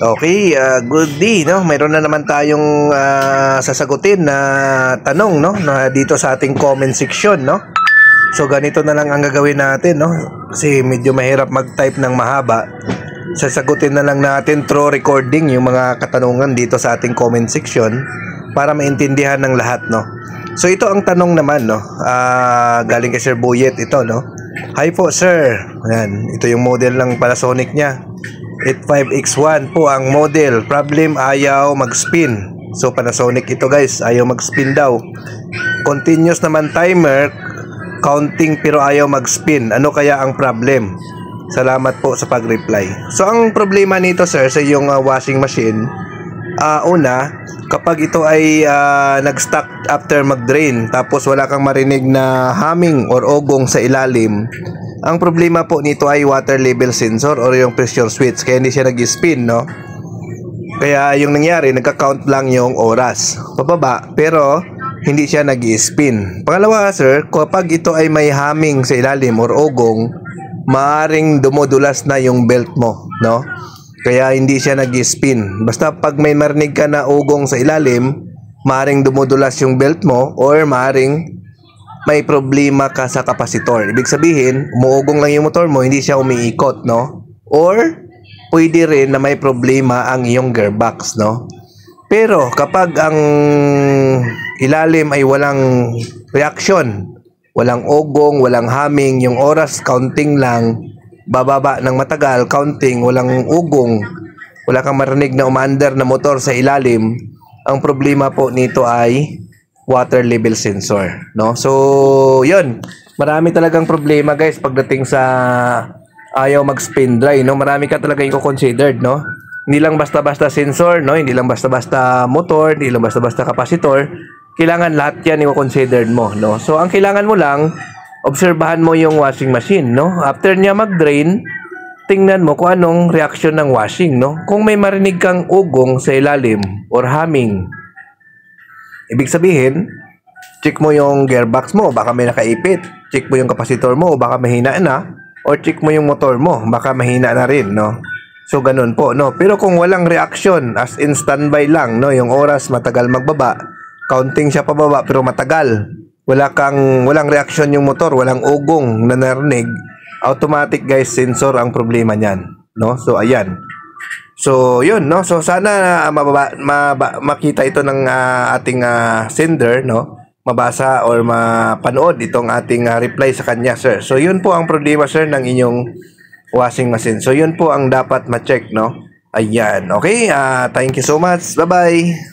Okay, good day, no? Mayroon na naman tayong sasagutin na tanong, no? Na dito sa ating comment section, no? So ganito na lang ang gagawin natin, no? Kasi medyo mahirap mag-type ng mahaba. Sasagutin na lang natin through recording yung mga katanungan dito sa ating comment section para maintindihan ng lahat, no? So ito ang tanong naman, no? Galing kay Sir Buyet ito, no? Hi po, sir. Ayan, ito yung model ng Panasonic niya. 85X1 po ang model. Problem, ayaw mag-spin. So Panasonic ito, guys, ayaw mag-spin daw. Continuous naman timer, counting pero ayaw mag-spin. Ano kaya ang problem? Salamat po sa pag-reply. So ang problema nito, sir, sa yung washing machine, una, kapag ito ay nag-stuck after mag-drain tapos wala kang marinig na humming or ogong sa ilalim, ang problema po nito ay water level sensor or yung pressure switch, kaya hindi siya nag-spin, no? Kaya yung nangyari, nagka-count lang yung oras pababa pero hindi siya nag-spin. Pangalawa, sir, kapag ito ay may humming sa ilalim or ogong, maaring dumudulas na yung belt mo, no? Kaya hindi siya nag-spin. Basta pag may marinig ka na ugong sa ilalim, maaring dumudulas yung belt mo or maaring may problema ka sa kapasitor. Ibig sabihin, umuugong lang yung motor mo, hindi siya umiikot, no? Or pwede rin na may problema ang iyong gearbox, no? Pero kapag ang ilalim ay walang reaction, walang ugong, walang humming, yung oras counting lang, bababa ng matagal, counting, walang ugong, wala kang marinig na umaandar na motor sa ilalim, ang problema po nito ay water level sensor, no? So, yun. Marami talagang problema, guys, pagdating sa ayaw mag-spin dry, no? Marami ka talaga yung considered, no? Hindi lang basta-basta sensor, no? Hindi lang basta-basta motor, hindi lang basta-basta kapasitor. Kailangan lahat yan yung considered mo, no? So, ang kailangan mo lang, obserbahan mo yung washing machine, no? After niya mag-drain, tingnan mo kung anong reaction ng washing, no? Kung may marinig kang ugong sa ilalim or humming, ibig sabihin, check mo yung gearbox mo, baka may nakaipit. Check mo yung kapasitor mo, baka mahina na. Or check mo yung motor mo, baka mahina na rin, no? So, ganun po, no? Pero kung walang reaction, as in standby lang, no? Yung oras matagal magbaba, counting siya pababa pero matagal. Walang reaction yung motor, walang ugong na narinig, automatic, guys, sensor ang problema niyan, no? So, ayan. So, yun, no? So, sana makita ito ng ating sender, no? Mabasa or mapanood itong ating reply sa kanya, sir. So, yun po ang problema, sir, ng inyong washing machine. So, yun po ang dapat ma-check, no? Ayan. Okay, thank you so much. Bye-bye.